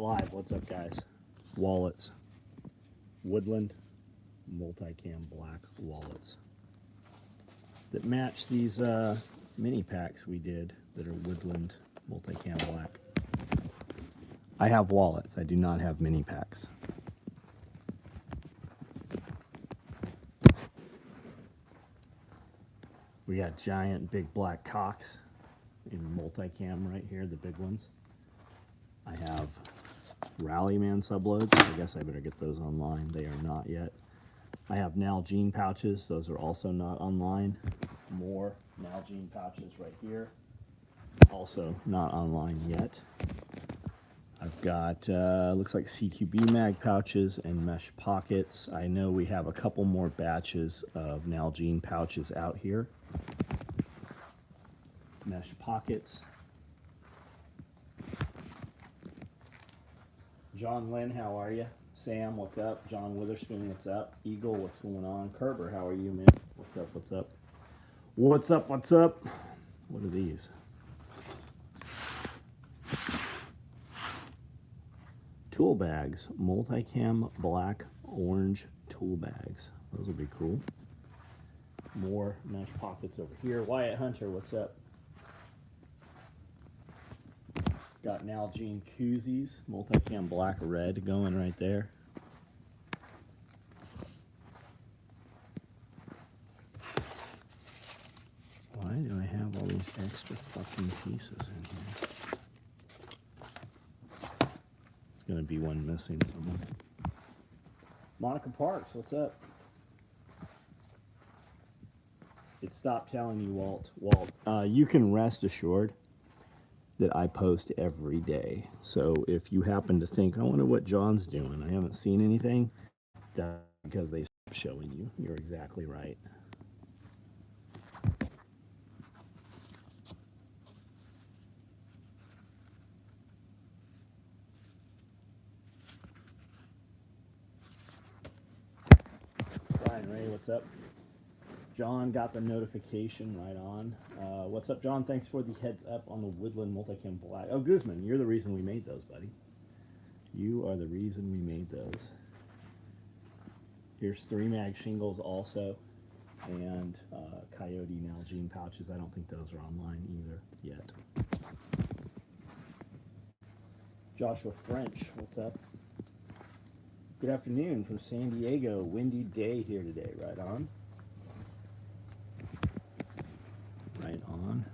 live. What's up, guys? Wallets. Woodland multicam black wallets that match these mini packs we did that are Woodland multicam black. I have wallets. I do not have mini packs. We got giant big black cocks in multicam right here, the big ones. I have Rallyman subloads. I guess I better get those online. They are not yet. I have Nalgene pouches. Those are also not online. More Nalgene pouches right here. Also not online yet. I've got, looks like CQB mag pouches and mesh pockets. I know we have a couple more batches of Nalgene pouches out here. Mesh pockets. John Lynn, how are you? Sam, what's up? John Witherspoon, what's up? Eagle, what's going on? Kerber, how are you, man? What's up, what's up? What's up, what's up? What are these? Tool bags, multicam black orange tool bags. Those will be cool. More mesh pockets over here. Wyatt Hunter, what's up? Got Nalgene koozies, multicam black red going right there. Why do I have all these extra fucking pieces in here? It's gonna be one missing somewhere. Monica Parks, what's up? It stopped telling you, Walt. You can rest assured that I post every day. So if you happen to think, I wonder what John's doing, I haven't seen anything, that's because they stopped showing you. You're exactly right. Brian Ray, what's up? John got the notification right on. What's up, John? Thanks for the heads up on the Woodland multicam black. Oh, Guzman, you're the reason we made those, buddy. You are the reason we made those. Here's 3 mag shingles also, and Coyote Nalgene pouches. I don't think those are online either yet. Joshua French, what's up? Good afternoon from San Diego. Windy day here today. Right on. Right on.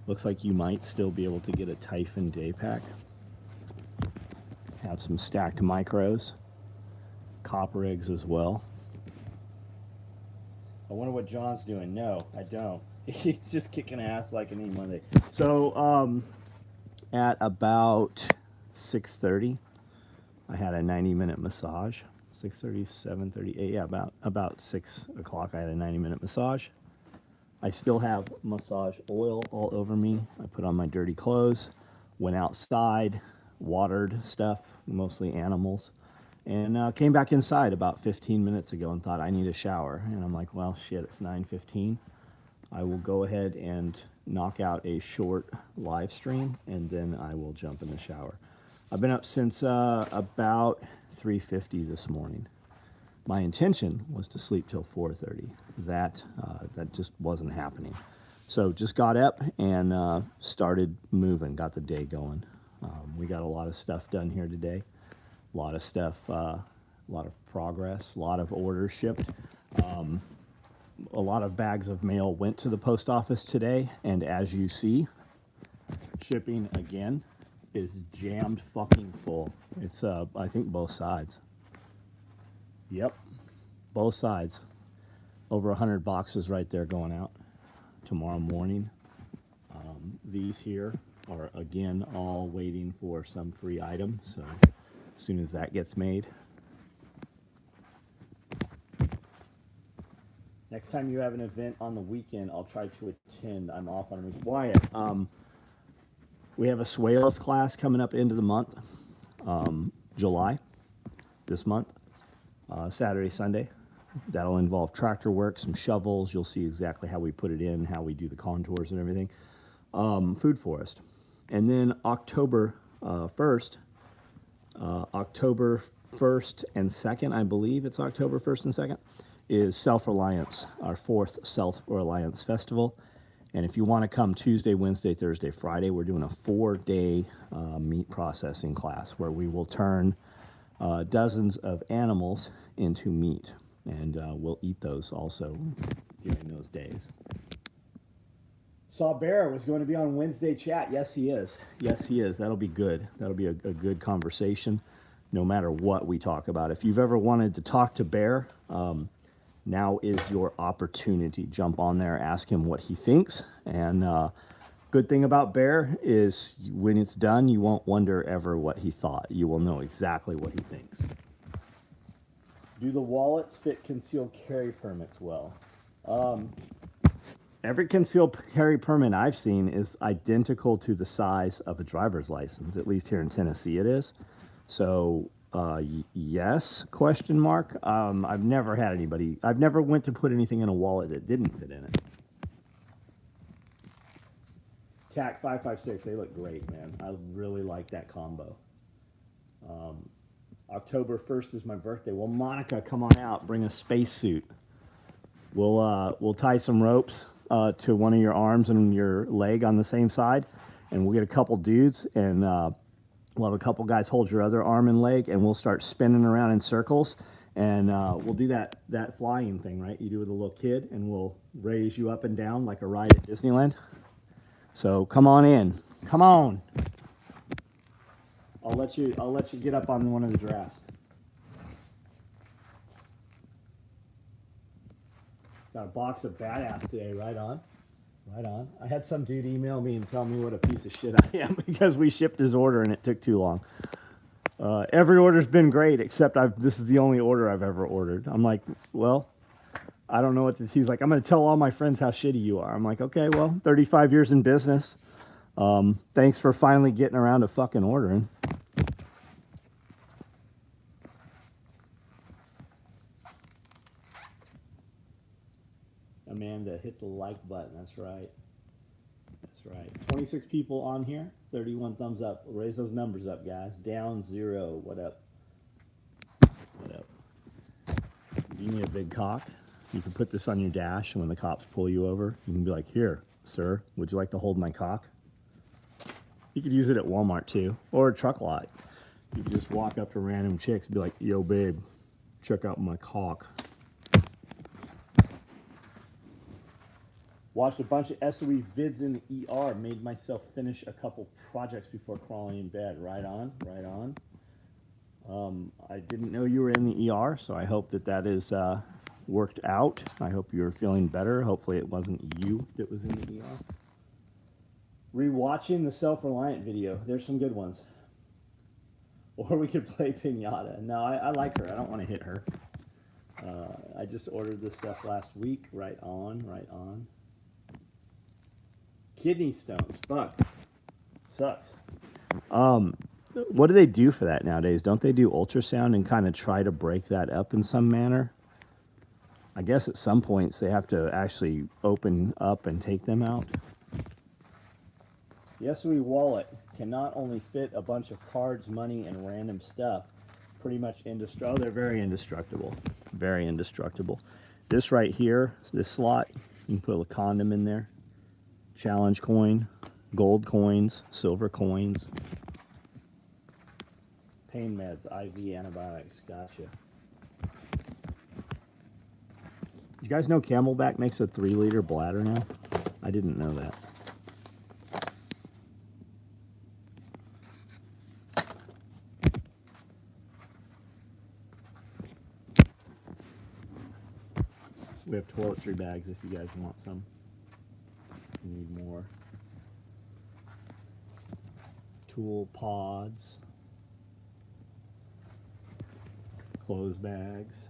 Looks like you might still be able to get a Typhon day pack. Have some stacked micros. Copper eggs as well. I wonder what John's doing. No, I don't. He's just kicking ass like any Monday. So, at about 6:30, I had a 90-minute massage. 6:30, 7:30, 8, yeah, about 6 o'clock, I had a 90-minute massage. I still have massage oil all over me. I put on my dirty clothes, went outside, watered stuff, mostly animals, and came back inside about 15 minutes ago and thought I need a shower. And I'm like, well, shit, it's 9:15. I will go ahead and knock out a short live stream, and then I will jump in the shower. I've been up since about 3:50 this morning. My intention was to sleep till 4:30. That just wasn't happening. So just got up and started moving, got the day going. We got a lot of stuff done here today. A lot of stuff, a lot of progress, a lot of orders shipped. A lot of bags of mail went to the post office today, and as you see, shipping again is jammed fucking full. It's I think both sides. Yep, both sides. Over 100 boxes right there going out tomorrow morning. These here are again all waiting for some free item, so as soon as that gets made. Next time you have an event on the weekend, I'll try to attend. I'm off on a weekend. Wyatt, we have a Swales class coming up into the month, July, this month, Saturday, Sunday. That'll involve tractor work, some shovels. You'll see exactly how we put it in, how we do the contours and everything. Food forest. And then October 1st, October 1st and 2nd, I believe it's October 1st and 2nd, is Self-Reliance, our 4th Self-Reliance Festival. And if you want to come Tuesday, Wednesday, Thursday, Friday, we're doing a 4-day meat processing class where we will turn dozens of animals into meat. And we'll eat those also during those days. Saw Bear was going to be on Wednesday chat. Yes, he is. Yes, he is. That'll be good. That'll be a good conversation no matter what we talk about. If you've ever wanted to talk to Bear, now is your opportunity. Jump on there, ask him what he thinks. And good thing about Bear is when it's done, you won't wonder ever what he thought. You will know exactly what he thinks. Do the wallets fit concealed carry permits well? Every concealed carry permit I've seen is identical to the size of a driver's license. At least here in Tennessee it is. So yes, question mark. I've never had anybody, I've never went to put anything in a wallet that didn't fit in it. TAC 556, they look great, man. I really like that combo. October 1st is my birthday. Well, Monica, come on out, bring a spacesuit. We'll tie some ropes to one of your arms and your leg on the same side, and we'll get a couple dudes, and we'll have a couple guys hold your other arm and leg, and we'll start spinning around in circles, and we'll do that flying thing, right? You do with a little kid, and we'll raise you up and down like a ride at Disneyland. So come on in, come on. I'll let you get up on one of the giraffes. Got a box of badass today, right on. Right on. I had some dude email me and tell me what a piece of shit I am because we shipped his order and it took too long. Every order's been great except this is the only order I've ever ordered. I'm like, well, I don't know what to. He's like, I'm going to tell all my friends how shitty you are. I'm like, okay, well, 35 years in business. Thanks for finally getting around to fucking ordering. Amanda, hit the like button. That's right. That's right. 26 people on here, 31 thumbs up. Raise those numbers up, guys. Down 0. What up? What up? Do you need a big cock? You can put this on your dash, and when the cops pull you over, you can be like, here, sir, would you like to hold my cock? You could use it at Walmart, too, or a truck lot. You could just walk up to random chicks and be like, yo, babe, check out my cock. Watched a bunch of SOE vids in the ER. Made myself finish a couple projects before crawling in bed. Right on, right on. I didn't know you were in the ER, so I hope that is worked out. I hope you're feeling better. Hopefully it wasn't you that was in the ER. Rewatching the Self-Reliant video. There's some good ones. Or we could play Pinata. No, I like her. I don't want to hit her. I just ordered this stuff last week. Right on, right on. Kidney stones. Fuck. Sucks. What do they do for that nowadays? Don't they do ultrasound and kind of try to break that up in some manner? I guess at some points they have to actually open up and take them out. The SOE wallet can not only fit a bunch of cards, money, and random stuff, pretty much indestructible. Oh, they're very indestructible. Very indestructible. This right here, this slot, you can put a condom in there. Challenge coin, gold coins, silver coins. Pain meds, IV antibiotics. Gotcha. You guys know Camelback makes a 3-liter bladder now? I didn't know that. We have toiletry bags if you guys want some. If you need more. Tool pods. Clothes bags.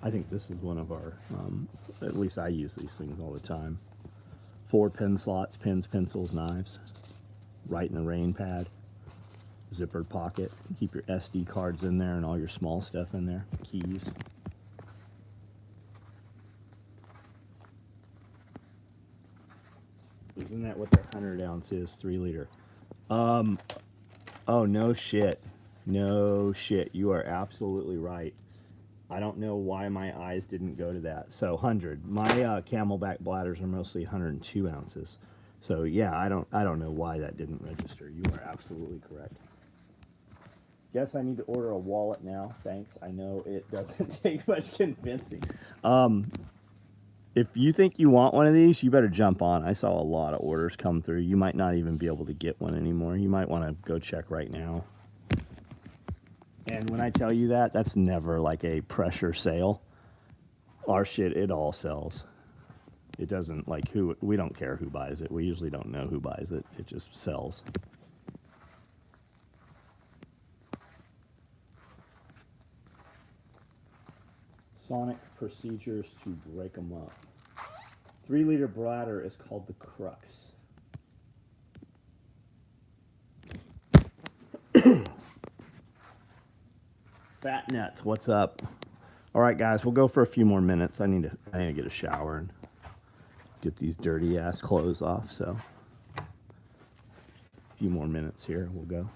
I think this is one of our, at least I use these things all the time. 4 pen slots, pens, pencils, knives. Right in the rain pad. Zippered pocket. Keep your SD cards in there and all your small stuff in there. Keys. Isn't that what their 100 ounce is? 3 liter. Oh, no shit. No shit. You are absolutely right. I don't know why my eyes didn't go to that. So 100. My Camelback bladders are mostly 102 ounces. So yeah, I don't know why that didn't register. You are absolutely correct. Guess I need to order a wallet now. Thanks. I know it doesn't take much convincing. If you think you want one of these, you better jump on. I saw a lot of orders come through. You might not even be able to get one anymore. You might want to go check right now. And when I tell you that, that's never like a pressure sale. Our shit, it all sells. It doesn't like we don't care who buys it. We usually don't know who buys it. It just sells. Sonic procedures to break them up. 3 liter bladder is called the Crux. Fat Nuts, what's up? All right, guys, we'll go for a few more minutes. I need to get a shower and get these dirty ass clothes off. So, a few more minutes here. We'll go.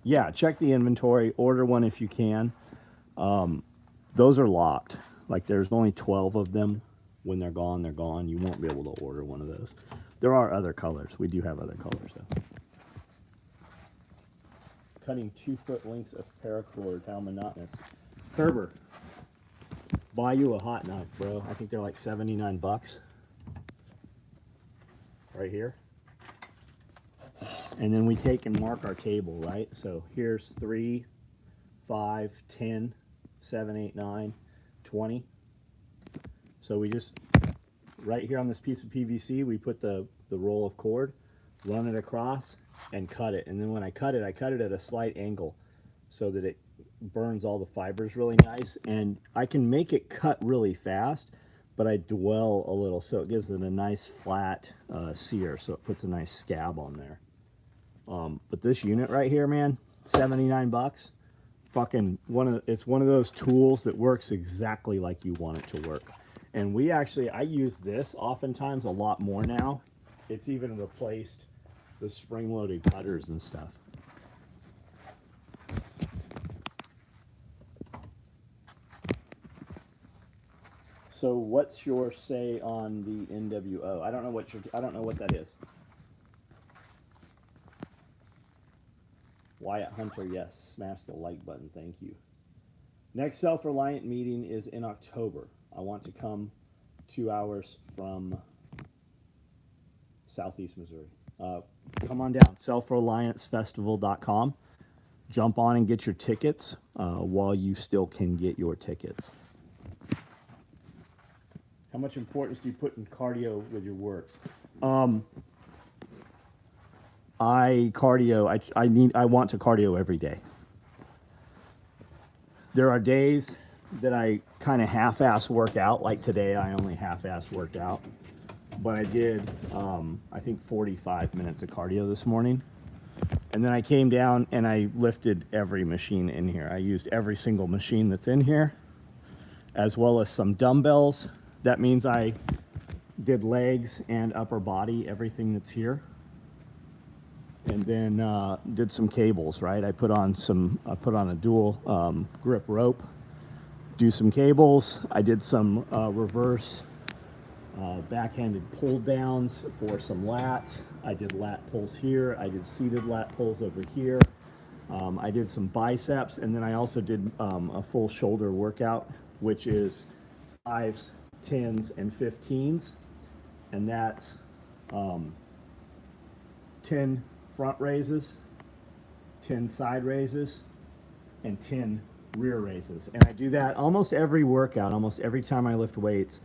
Yeah, check the inventory. Order one if you can. Those are locked. Like there's only 12 of them. When they're gone, they're gone. You won't be able to order one of those. There are other colors. We do have other colors though. Cutting 2-foot lengths of paracord. How monotonous. Kerber, buy you a hot knife, bro. I think they're like 79 bucks. Right here. And then we take and mark our table, right? So here's 3, 5, 10, 7, 8, 9, 20. So we just, right here on this piece of PVC, we put the roll of cord, run it across, and cut it. And then when I cut it at a slight angle so that it burns all the fibers really nice. And I can make it cut really fast, but I dwell a little so it gives it a nice flat sear, so it puts a nice scab on there. But this unit right here, man, 79 bucks. Fucking it's one of those tools that works exactly like you want it to work. And I use this oftentimes a lot more now. It's even replaced the spring-loaded cutters and stuff. So what's your say on the NWO? I don't know what that is. Wyatt Hunter, yes. Smash the like button. Thank you. Next Self-Reliant meeting is in October. I want to come 2 hours from Southeast Missouri. Come on down, selfreliancefestival.com. Jump on and get your tickets while you still can get your tickets. How much importance do you put in cardio with your works? I want to cardio every day. There are days that I kind of half-ass work out, like today I only half-ass worked out. But I did, I think 45 minutes of cardio this morning. And then I came down and I lifted every machine in here. I used every single machine that's in here, as well as some dumbbells. That means I did legs and upper body, everything that's here. And then did some cables, right? I put on a dual grip rope, do some cables. I did some reverse backhanded pull downs for some lats. I did lat pulls here. I did seated lat pulls over here. I did some biceps, and then I also did a full shoulder workout, which is 5s, 10s, and 15s. And that's 10 front raises, 10 side raises, and 10 rear raises. And I do that almost every workout, almost every time I lift weights,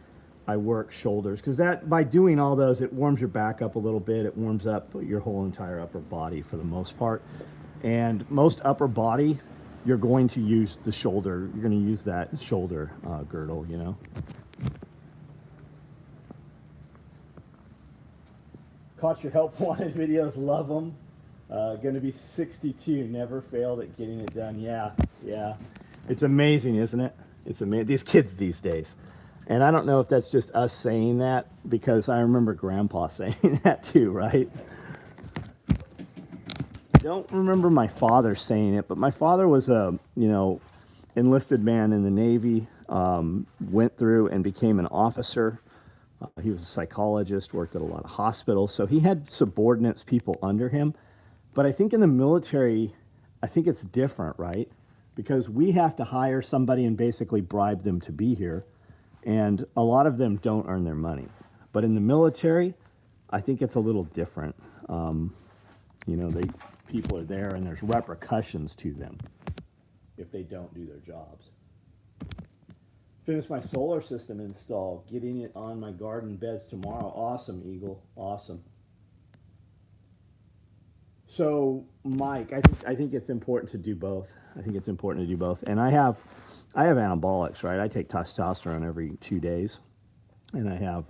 I work shoulders. Because that, by doing all those, it warms your back up a little bit. It warms up your whole entire upper body for the most part. And most upper body, you're going to use the shoulder. You're going to use that shoulder girdle, you know. Caught your help wanted videos, love them. Gonna be 62, never failed at getting it done. Yeah, yeah. It's amazing, isn't it? It's amazing. These kids these days. And I don't know if that's just us saying that, because I remember Grandpa saying that too, right? Don't remember my father saying it, but my father was a, enlisted man in the Navy, went through and became an officer. He was a psychologist, worked at a lot of hospitals. So he had subordinates, people under him. But I think in the military, I think it's different, right? Because we have to hire somebody and basically bribe them to be here. And a lot of them don't earn their money. But in the military, I think it's a little different. People are there and there's repercussions to them if they don't do their jobs. Finished my solar system install, getting it on my garden beds tomorrow. Awesome, Eagle. Awesome. So, Mike, I think it's important to do both. I think it's important to do both. And I have anabolics, right? I take testosterone every 2 days, and I have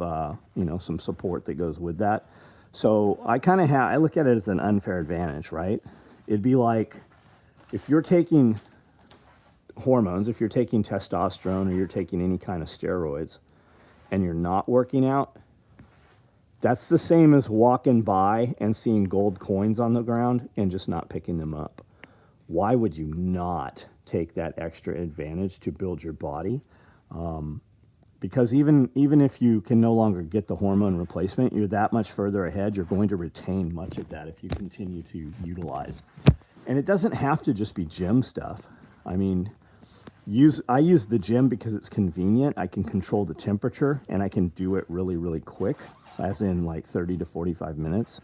some support that goes with that. So I look at it as an unfair advantage, right? It'd be like if you're taking hormones, if you're taking testosterone or you're taking any kind of steroids and you're not working out, that's the same as walking by and seeing gold coins on the ground and just not picking them up. Why would you not take that extra advantage to build your body? Because even if you can no longer get the hormone replacement, you're that much further ahead. You're going to retain much of that if you continue to utilize. And it doesn't have to just be gym stuff. I mean, I use the gym because it's convenient. I can control the temperature and I can do it really, really quick, as in like 30 to 45 minutes.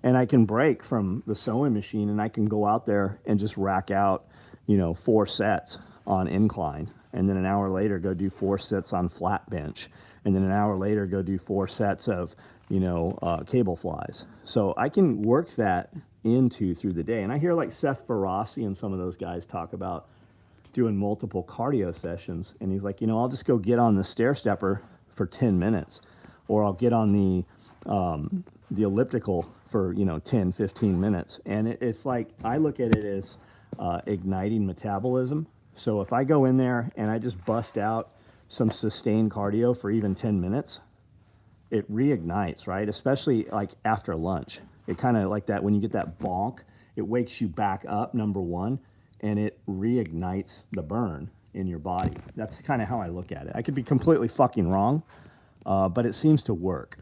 And I can break from the sewing machine and I can go out there and just rack out, 4 sets on incline. And then an hour later, go do 4 sets on flat bench. And then an hour later, go do 4 sets of, cable flies. So I can work that through the day. And I hear like Seth Ferrasi and some of those guys talk about doing multiple cardio sessions. And he's like, I'll just go get on the stair stepper for 10 minutes, or I'll get on the elliptical for, 10, 15 minutes. And it's like, I look at it as igniting metabolism. So if I go in there and I just bust out some sustained cardio for even 10 minutes, it reignites, right? Especially like after lunch. It kind of like that, when you get that bonk, it wakes you back up, number one, and it reignites the burn in your body. That's kind of how I look at it. I could be completely fucking wrong, but it seems to work.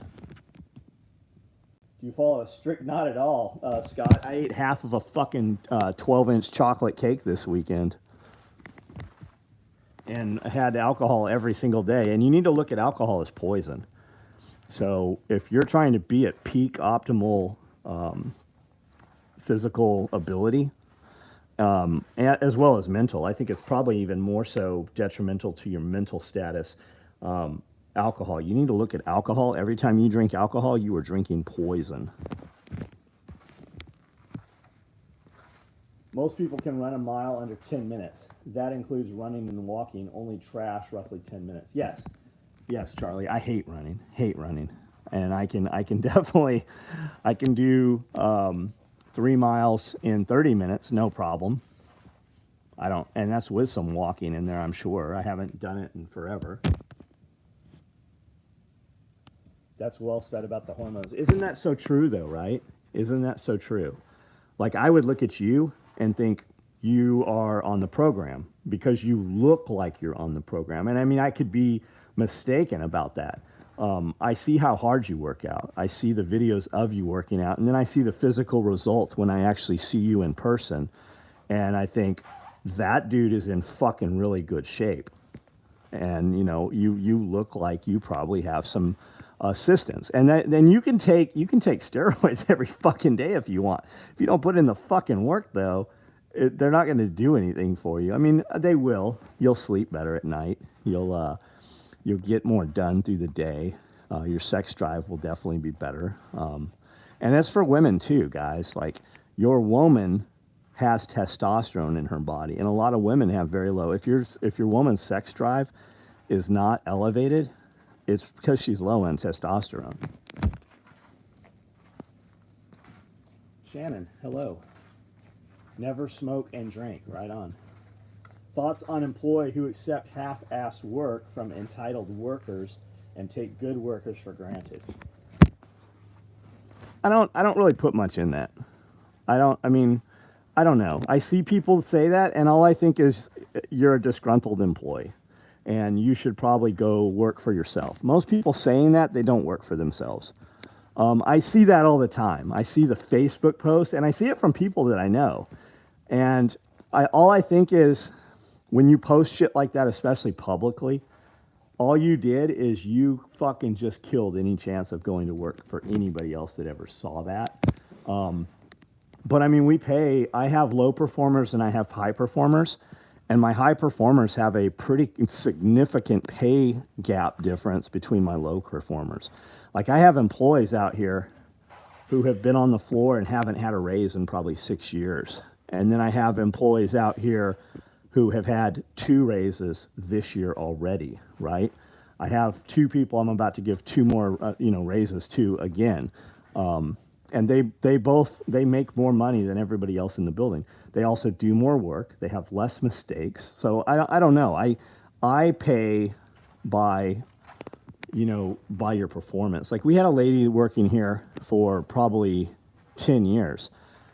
Do you follow a strict? Not at all, Scott. I ate half of a fucking 12-inch chocolate cake this weekend. And I had alcohol every single day. And you need to look at alcohol as poison. So if you're trying to be at peak optimal physical ability, as well as mental, I think it's probably even more so detrimental to your mental status. Alcohol. You need to look at alcohol. Every time you drink alcohol, you are drinking poison. Most people can run a mile under 10 minutes. That includes running and walking. Only trash roughly 10 minutes. Yes, Charlie. I hate running. And I can definitely, I can do 3 miles in 30 minutes, no problem. And that's with some walking in there, I'm sure. I haven't done it in forever. That's well said about the hormones. Isn't that so true, though, right? Isn't that so true? Like, I would look at you and think you are on the program because you look like you're on the program. And I mean, I could be mistaken about that. I see how hard you work out. I see the videos of you working out, and then I see the physical results when I actually see you in person. And I think that dude is in fucking really good shape. And, you look like you probably have some assistance. And then you can take steroids every fucking day if you want. If you don't put in the fucking work, though, they're not going to do anything for you. I mean, they will. You'll sleep better at night. You'll get more done through the day. Your sex drive will definitely be better. And that's for women too, guys. Like, your woman has testosterone in her body, and a lot of women have very low. If your woman's sex drive is not elevated, it's because she's low on testosterone. Shannon, hello. Never smoke and drink. Right on. Thoughts on employee who accept half-assed work from entitled workers and take good workers for granted? I don't really put much in that. I don't know. I see people say that, and all I think is you're a disgruntled employee and you should probably go work for yourself. Most people saying that, they don't work for themselves. I see that all the time. I see the Facebook posts, and I see it from people that I know. And all I think is when you post shit like that, especially publicly, all you did is you fucking just killed any chance of going to work for anybody else that ever saw that. But I mean, I have low performers and I have high performers, and my high performers have a pretty significant pay gap difference between my low performers. Like I have employees out here who have been on the floor and haven't had a raise in probably 6 years. And then I have employees out here who have had 2 raises this year already, right? I have 2 people I'm about to give 2 more, raises to again. And they make more money than everybody else in the building. They also do more work. They have less mistakes. So I don't know. I pay by your performance. Like we had a lady working here for probably 10 years.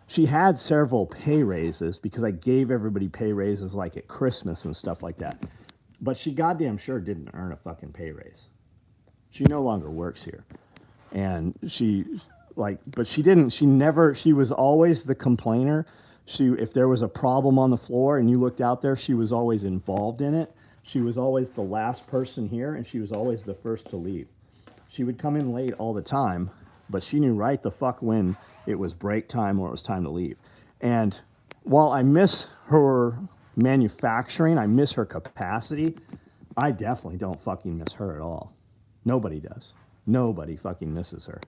She had several pay raises because I gave everybody pay raises like at Christmas and stuff like that. But she goddamn sure didn't earn a fucking pay raise. She no longer works here. And she was always the complainer. If there was a problem on the floor and you looked out there, she was always involved in it. She was always the last person here, and she was always the first to leave. She would come in late all the time, but she knew right the fuck when it was break time or it was time to leave. And while I miss her manufacturing, I miss her capacity, I definitely don't fucking miss her at all. Nobody does. Nobody fucking misses her.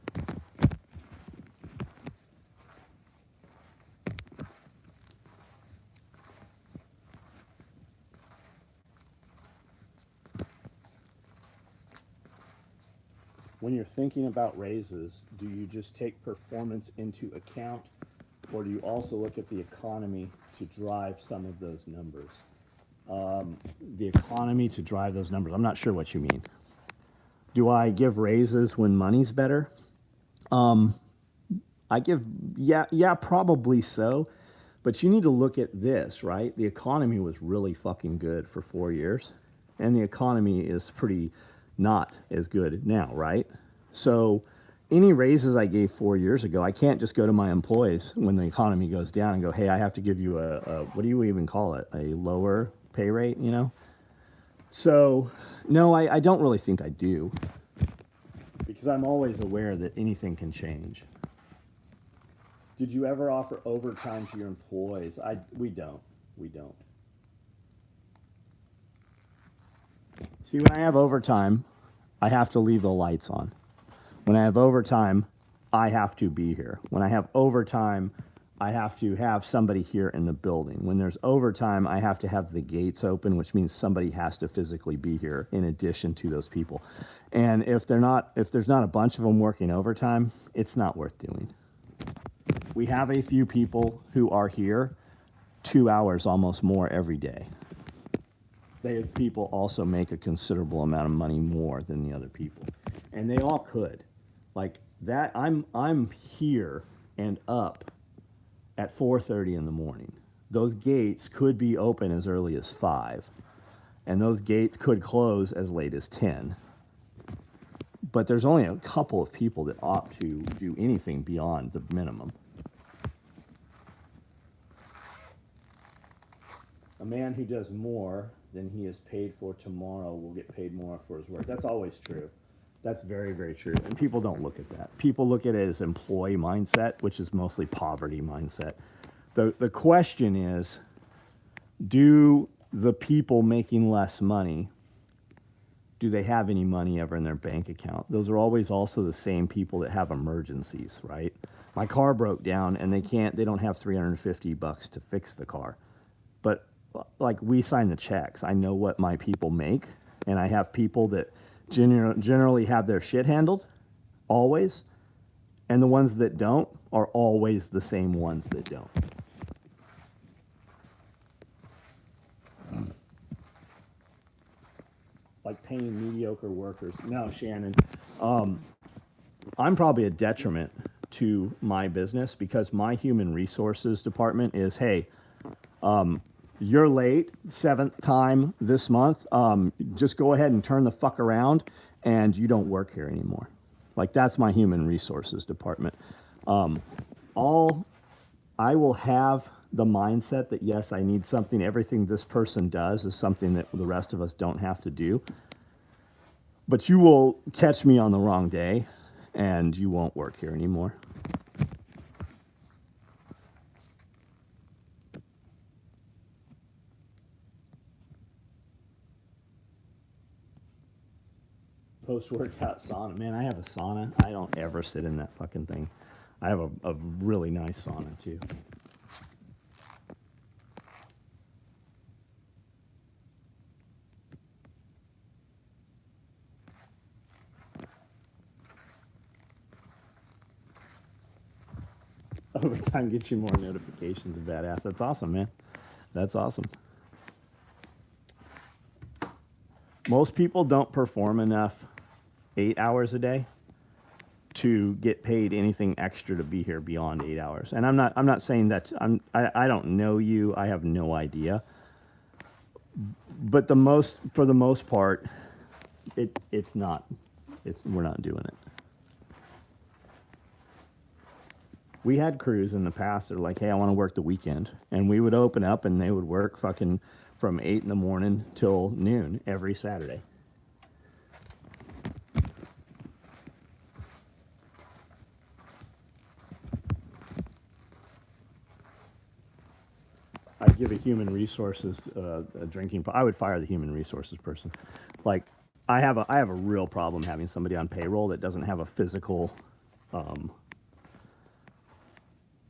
When you're thinking about raises, do you just take performance into account, or do you also look at the economy to drive some of those numbers? The economy to drive those numbers. I'm not sure what you mean. Do I give raises when money's better? Yeah, probably so. But you need to look at this, right? The economy was really fucking good for 4 years, and the economy is pretty not as good now, right? So any raises I gave 4 years ago, I can't just go to my employees when the economy goes down and go, hey, I have to give you a what do you even call it? A lower pay rate, So no, I don't really think I do, because I'm always aware that anything can change. Did you ever offer overtime to your employees? We don't. See, when I have overtime, I have to leave the lights on. When I have overtime, I have to be here. When I have overtime, I have to have somebody here in the building. When there's overtime, I have to have the gates open, which means somebody has to physically be here in addition to those people. And if there's not a bunch of them working overtime, it's not worth doing. We have a few people who are here 2 hours almost more every day. Those people also make a considerable amount of money more than the other people. And they all could. Like that, I'm here and up at 4:30 in the morning. Those gates could be open as early as 5. And those gates could close as late as 10. But there's only a couple of people that opt to do anything beyond the minimum. A man who does more than he is paid for tomorrow will get paid more for his work. That's always true. That's very, very true. And people don't look at that. People look at it as employee mindset, which is mostly poverty mindset. The question is, do the people making less money, do they have any money ever in their bank account? Those are always also the same people that have emergencies, right? My car broke down and they don't have $350 to fix the car. But like, we sign the checks. I know what my people make, and I have people that generally have their shit handled, always, And the ones that don't are always the same ones that don't. Like paying mediocre workers. No, Shannon. I'm probably a detriment to my business because my human resources department is, hey, you're late, seventh time this month. Just go ahead and turn the fuck around and you don't work here anymore. Like, that's my human resources department. All I will have the mindset that, yes, I need something. Everything this person does is something that the rest of us don't have to do. But you will catch me on the wrong day and you won't work here anymore. Post-workout sauna. Man, I have a sauna. I don't ever sit in that fucking thing. I have a really nice sauna, too. Overtime gets you more notifications of badass. That's awesome, man. That's awesome. Most people don't perform enough 8 hours a day to get paid anything extra to be here beyond 8 hours. And I'm not saying that I don't know you. I have no idea. But for the most part, we're not doing it. We had crews in the past that are like, hey, I want to work the weekend. And we would open up and they would work fucking from 8 in the morning till noon every Saturday. I'd give a human resources a drinking. I would fire the human resources person. Like, I have a real problem having somebody on payroll that doesn't have a physical,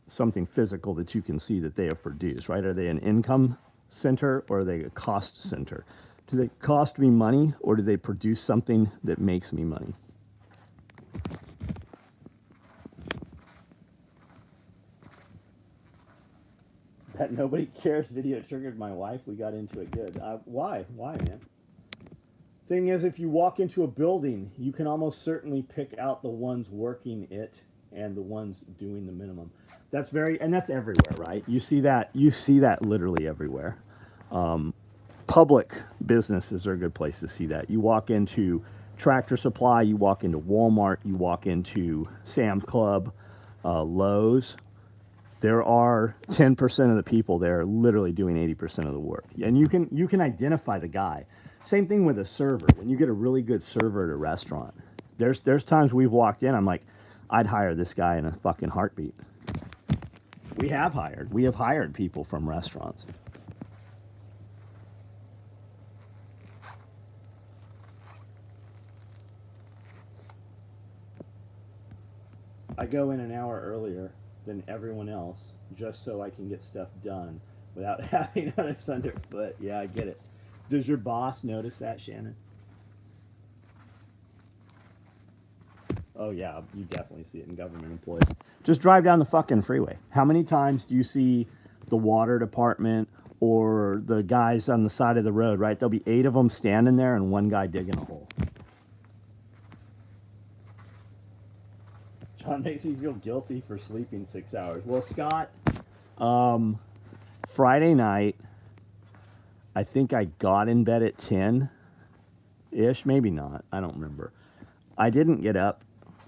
something physical that you can see that they have produced, right? Are they an income center or are they a cost center? Do they cost me money or do they produce something that makes me money? That nobody cares video triggered my wife. We got into it good. Why? Why, man? Thing is, if you walk into a building, you can almost certainly pick out the ones working it and the ones doing the minimum. That's everywhere, right? You see that literally everywhere. Public businesses are a good place to see that. You walk into Tractor Supply, you walk into Walmart, you walk into Sam's Club, Lowe's. There are 10% of the people there literally doing 80% of the work. And you can identify the guy. Same thing with a server. When you get a really good server at a restaurant, there's times we've walked in, I'm like, I'd hire this guy in a fucking heartbeat. We have hired people from restaurants. I go in an hour earlier than everyone else just so I can get stuff done without having others underfoot. Yeah, I get it. Does your boss notice that, Shannon? Oh, yeah, you definitely see it in government employees. Just drive down the fucking freeway. How many times do you see the water department or the guys on the side of the road, right? There'll be 8 of them standing there and one guy digging a hole. John makes me feel guilty for sleeping 6 hours. Well, Scott, Friday night, I think I got in bed at 10-ish, maybe not. I don't remember. I didn't get up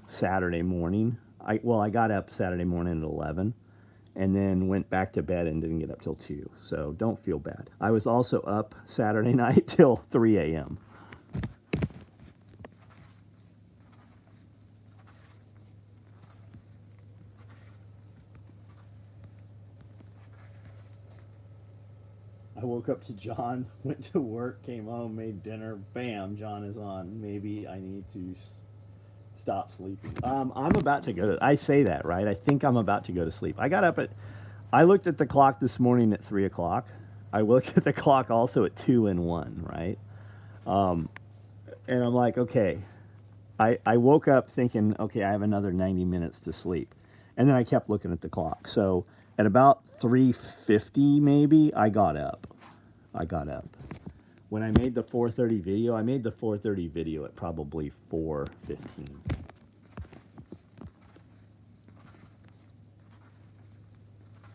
Saturday morning. I got up Saturday morning at 11 and then went back to bed and didn't get up till 2. So don't feel bad. I was also up Saturday night till 3 a.m. I woke up to John, went to work, came home, made dinner. Bam, John is on. Maybe I need to stop sleeping. I'm about to go to. I say that, right? I think I'm about to go to sleep. I looked at the clock this morning at 3 o'clock. I looked at the clock also at 2 and 1, right? And I'm like, okay, I woke up thinking, okay, I have another 90 minutes to sleep. And then I kept looking at the clock. So at about 3:50 maybe, I got up. I got up. When I made the 4:30 video, I made the 4:30 video at probably 4:15.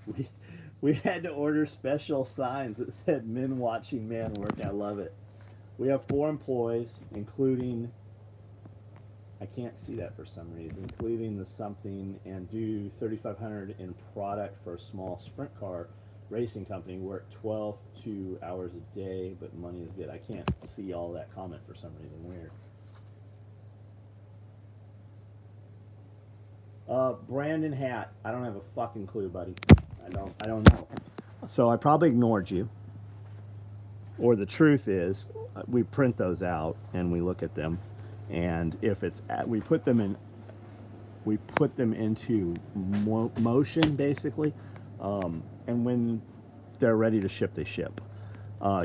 We we had to order special signs that said men watching man work. I love it. We have 4 employees, including, I can't see that for some reason, including the something, and do 3,500 in product for a small sprint car racing company. Work 12 2 hours a day, but money is good. I can't see all that comment for some reason. Weird. Brandon Hat. I don't have a fucking clue, buddy. I don't know. So I probably ignored you. Or the truth is, we print those out and we look at them, and if it's we put them into motion basically, and when they're ready to ship, they ship.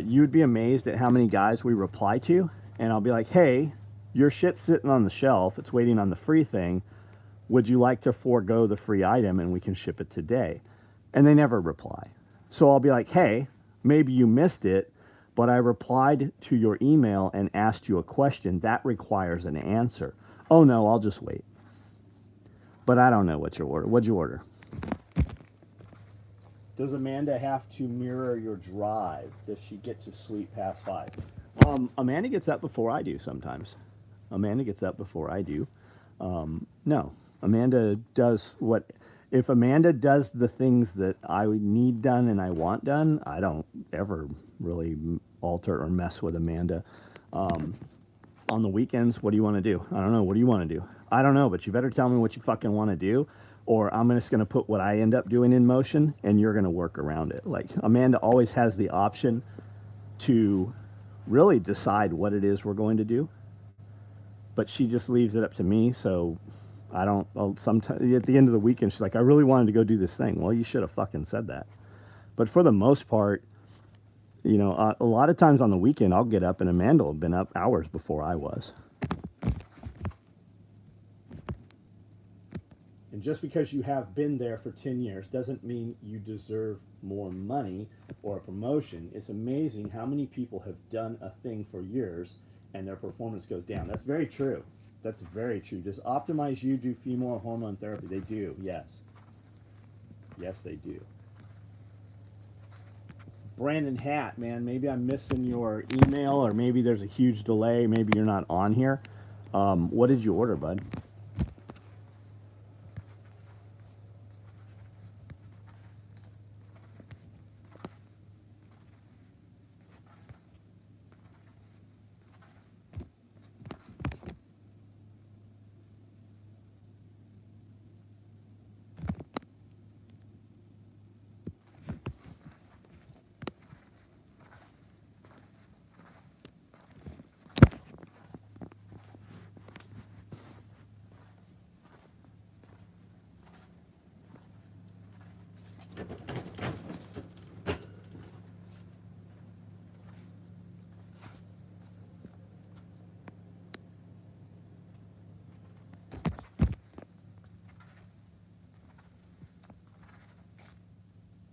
You'd be amazed at how many guys we reply to, and I'll be like, hey, your shit's sitting on the shelf, it's waiting on the free thing. Would you like to forego the free item and we can ship it today? And they never reply. So I'll be like, hey, maybe you missed it, but I replied to your email and asked you a question. That requires an answer. Oh no, I'll just wait. But I don't know what you order. What'd you order? Does Amanda have to mirror your drive? Does she get to sleep past 5? Amanda gets up before I do sometimes. Amanda gets up before I do. No, Amanda does what. If Amanda does the things that I need done and I want done, I don't ever really alter or mess with Amanda. On the weekends, what do you want to do? I don't know. What do you want to do? I don't know, but you better tell me what you fucking want to do, or I'm just going to put what I end up doing in motion and you're going to work around it. Like, Amanda always has the option to really decide what it is we're going to do, but she just leaves it up to me. So I don't, sometimes at the end of the weekend, she's like, I really wanted to go do this thing. Well, you should have fucking said that. But for the most part, you know, a lot of times on the weekend, I'll get up and Amanda will have been up hours before I was. And just because you have been there for 10 years doesn't mean you deserve more money or a promotion. It's amazing how many people have done a thing for years and their performance goes down. That's very true. That's very true. Does Optimize You do female hormone therapy? They do, yes. Yes, they do. Brandon Hat, man, maybe I'm missing your email, or maybe there's a huge delay. Maybe you're not on here. What did you order, bud?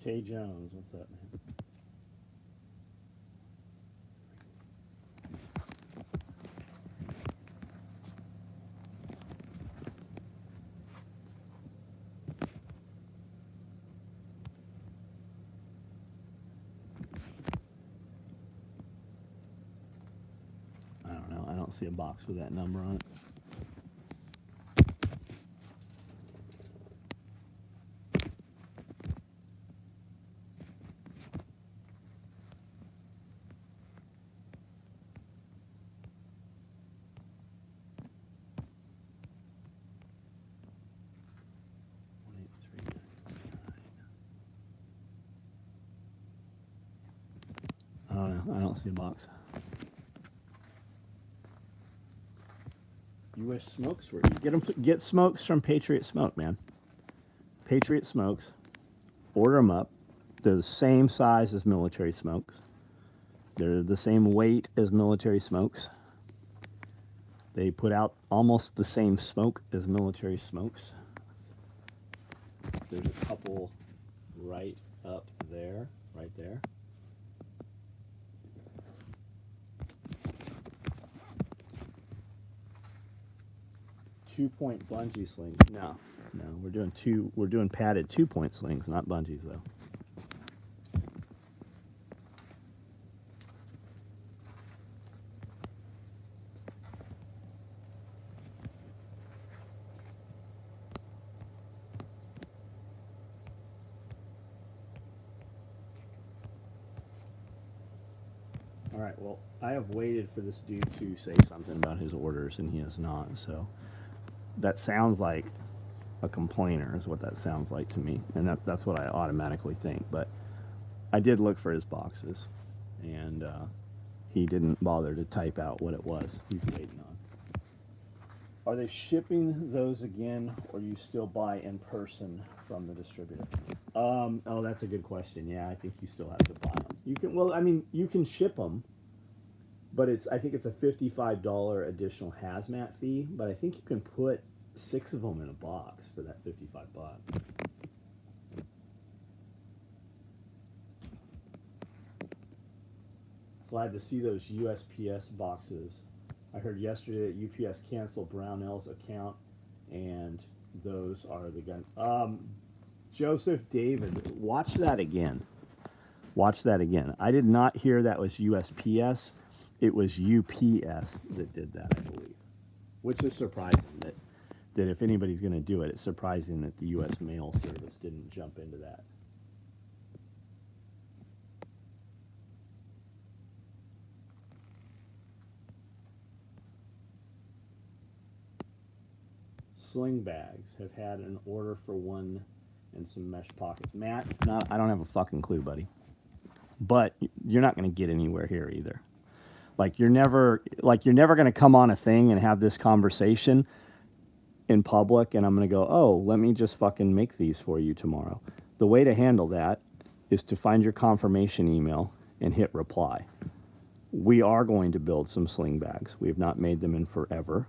Tay Jones, what's up, man? I don't know. I don't see a box with that number on it. I don't see a box. You wish smokes were. Get smokes from Patriot Smoke, man. Patriot Smokes. Order them up. They're the same size as military smokes. They're the same weight as military smokes. They put out almost the same smoke as Military Smokes. There's a couple right up there, right there. Two-point bungee slings. No, we're doing padded 2-point slings, not bungees though. All right, well, I have waited for this dude to say something about his orders, and he has not. So that sounds like a complainer, is what that sounds like to me, and that's what I automatically think. But I did look for his boxes, and he didn't bother to type out what it was he's waiting on. Are they shipping those again, or you still buy in person from the distributor? Oh, that's a good question. Yeah, I think you still have to buy them. You can, well, I mean, you can ship them, but I think it's a $55 additional hazmat fee. But I think you can put 6 of them in a box for that 55 bucks. Glad to see those USPS boxes. I heard yesterday that UPS canceled Brownell's account, and those are the gun. Joseph David, watch that again. Watch that again. I did not hear that was USPS. It was UPS that did that, I believe. Which is surprising that if anybody's going to do it, it's surprising that the U.S. Mail Service didn't jump into that. Sling bags have had an order for one and some mesh pockets. Matt, I don't have a fucking clue, buddy. But you're not going to get anywhere here either. Like you're never going to come on a thing and have this conversation in public, and I'm going to go, oh, let me just fucking make these for you tomorrow. The way to handle that is to find your confirmation email and hit reply. We are going to build some sling bags. We have not made them in forever.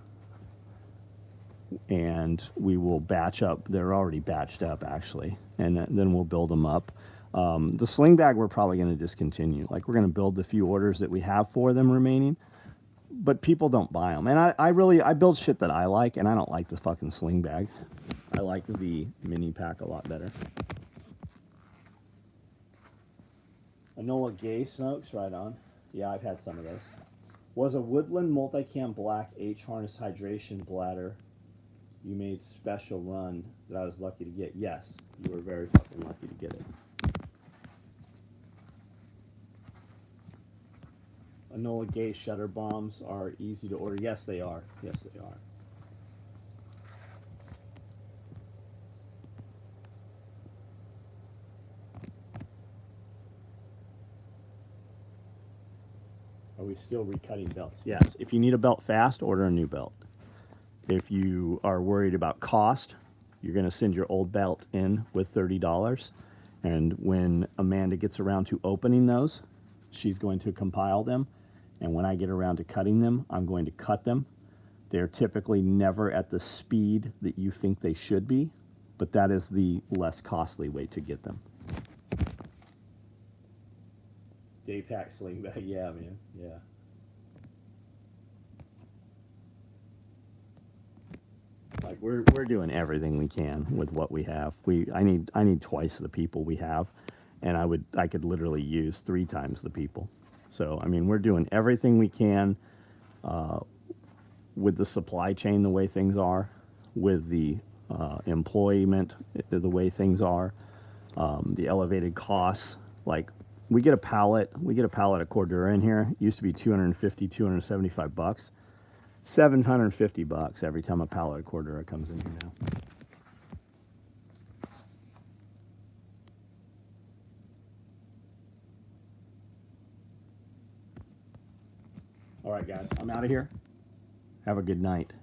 And we will batch up. They're already batched up, actually. And then we'll build them up. The sling bag we're probably going to discontinue. Like, we're going to build the few orders that we have for them remaining. But people don't buy them. And I build shit that I like, and I don't like the fucking sling bag. I like the mini pack a lot better. Enola Gay smokes, right on. Yeah, I've had some of those. Was a Woodland Multicam Black H harness hydration bladder you made special run that I was lucky to get? Yes, you were very fucking lucky to get it. Enola Gay shutter bombs are easy to order. Yes, they are. Yes, they are. Are we still recutting belts? Yes. If you need a belt fast, order a new belt. If you are worried about cost, you're going to send your old belt in with $30. And when Amanda gets around to opening those, she's going to compile them. And when I get around to cutting them, I'm going to cut them. They're typically never at the speed that you think they should be, but that is the less costly way to get them. Daypack sling bag, yeah, man, yeah. Like we're doing everything we can with what we have. I need twice the people we have, and I could literally use 3 times the people. So I mean, we're doing everything we can with the supply chain the way things are, with the employment the way things are, the elevated costs. Like we get a pallet of Cordura in here. It used to be $250, $275. $750 every time a pallet of Cordura comes in here now. All right, guys, I'm out of here. Have a good night.